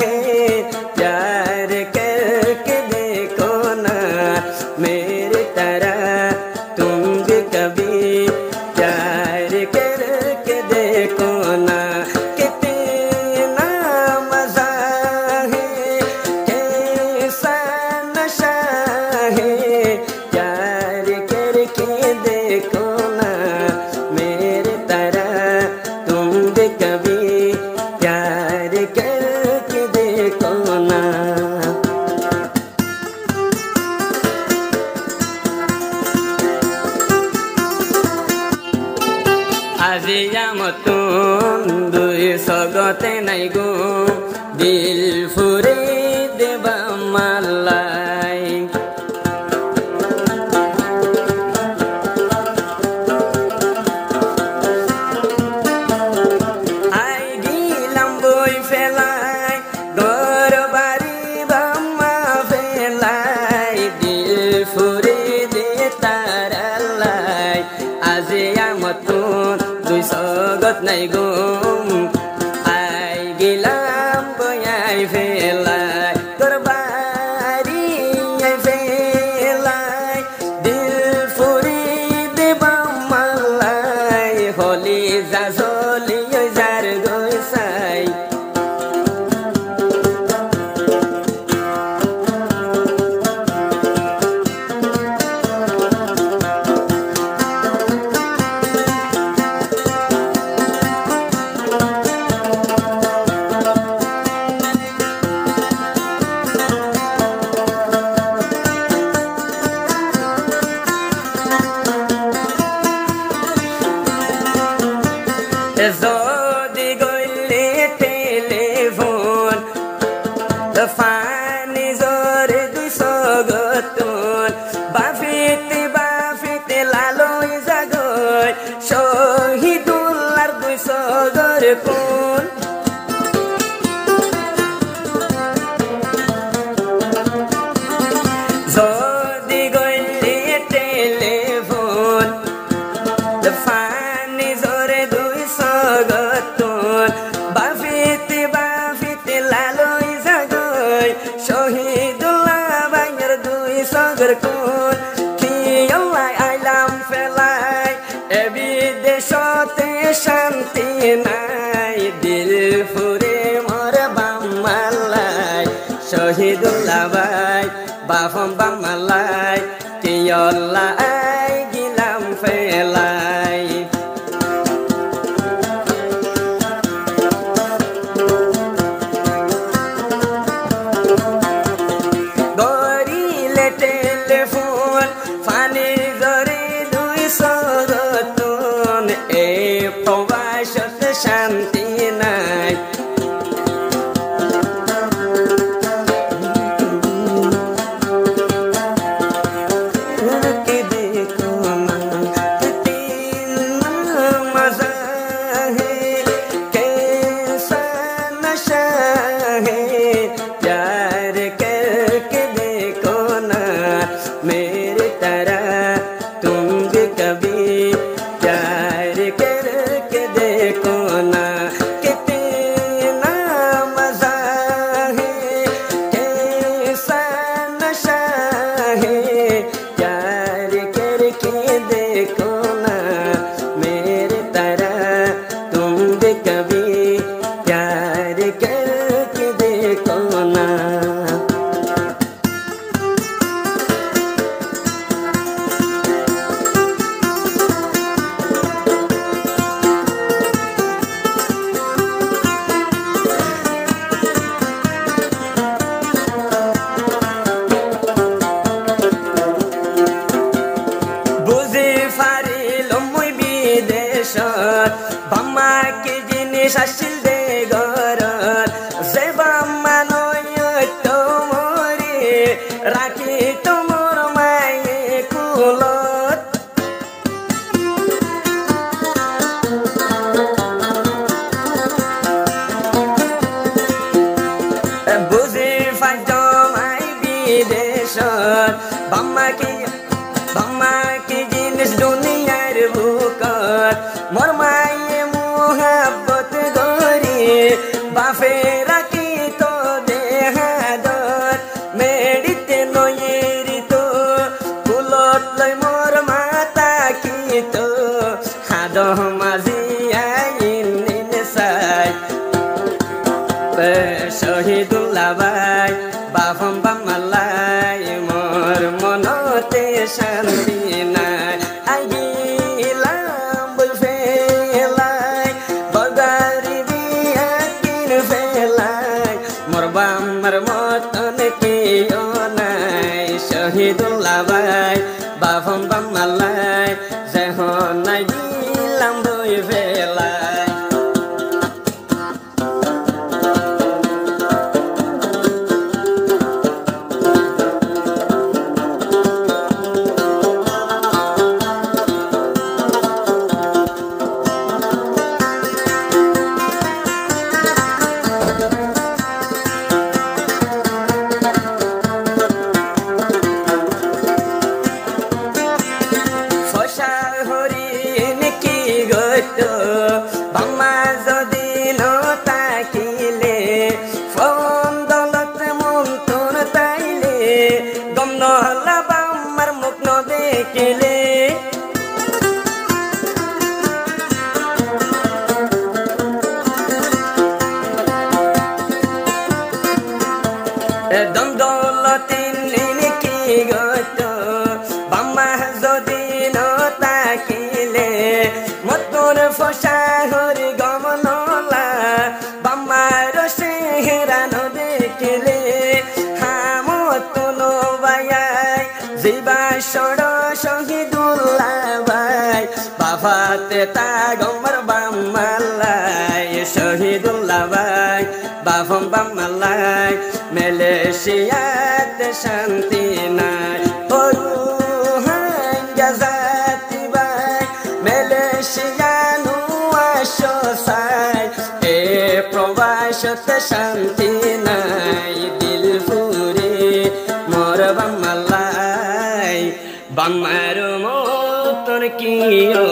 है प्यार करके देखो ना मेरी तरह तुम भी कभी प्यार करके देखो ना कितना मजा है कैसा नशा है प्यार करके देखो ना मेरी तरह तुम भी कभी प्यार करके देखो ना আজি আমতোন দুই সগতে নাই গো দিল ফুরে দেবা মালাই আই গিলাম বই ফেলাই ঘর বাড়ি বাম্মা ফেলাই দিল ফুরে দে তারালাই আজি আমতোন দুই সগত নাই গো আই গিলাম বই আই ফেলাই ঘর বাড়ি আই ফেলাই দিল ফুরে দেবা মালাই হলি যা জলি যার গৈছাই যদি গইলে টেলিফোন ফানি জরে দুই সগতন বাফিতে লালই জাগয় শহীদুল্লার দুই সগর কোন যদি গইলে টেলিফোন ফানি জরে দুই সগতন বাফিতে লালই জাগয় শহীদুল্লাহ বাইয়ের দুই সগর কোন কিয়াল্লাই আইলাম ফেলাই এ বিদেশতে শান্তি নাই দিল ফুরে মোর বাম্মালাই শহীদুল্লাহ বাই বাফম বাম্মালাই কিয়াল্লাই গিলাম ফেলাই গরিলে টেলিফোন ফানি জরে দুই সগতন এ প্রবাসত শান্তি নাই करके देखो ना कितना मजा है कैसा नशा है प्यार करके देखो ना मेरी तरह तुम भी कभी प्यार करके देखो ना कितना मजा है कैसा नशा है प्यार करके देखो ना मेरी तरह तुम भी कभी प्यार करके देखो ना বুঝি ফারিলাম মই বিদেশত বাম্মাকে জিনিস আসিল দে ঘৰত যে বাম্মা নয় তোমরে রাখি তোমর মায়ে কুলত বুঝি ফাইদম আই বিদেশত বাম্মাকে জিনিস দুনিয়ার বুকত মোর মায়ে মুহাব্বত গরি বাফে রাখি শহীদুল্লাহ ভাই বাফম বামালাই মোর মনতে শান্তি নাই আইলাম বল ফেলাই বগারি দিয়া কিন ফেলাই মোর বামার মতন কেউ নাই শহীদুল্লাহ ভাই বাফম বামালাই যখন আইলাম বই ফেলাই বাম্মা যদি নতাকিলে ফোন দলত মন তোর তাইলে গম নহলা বাম্মার মুখ ন দেখিলে দম দৌলতে কি গত বাম্মা যদি নতাকিলে মতোর ফসা হরি গমনলা বাম্মার সেহেরা ন দেখিলে হামতলো বায়াই জিবা সড় শহীদুল্লাহ ভাই বাফাতে তা গমর বাম্মালাই শহীদুল্লাহ ভাই বাফম বাম্মালাই মালয়েশিয়াতে শান্তি নাই জাতি ভাই মালয়েশিয়ানু আসো সাই এ প্রবাসতে শান্তি নাই দিল ফুরে মোর বাম্মালাই বাম্মার মতন কিও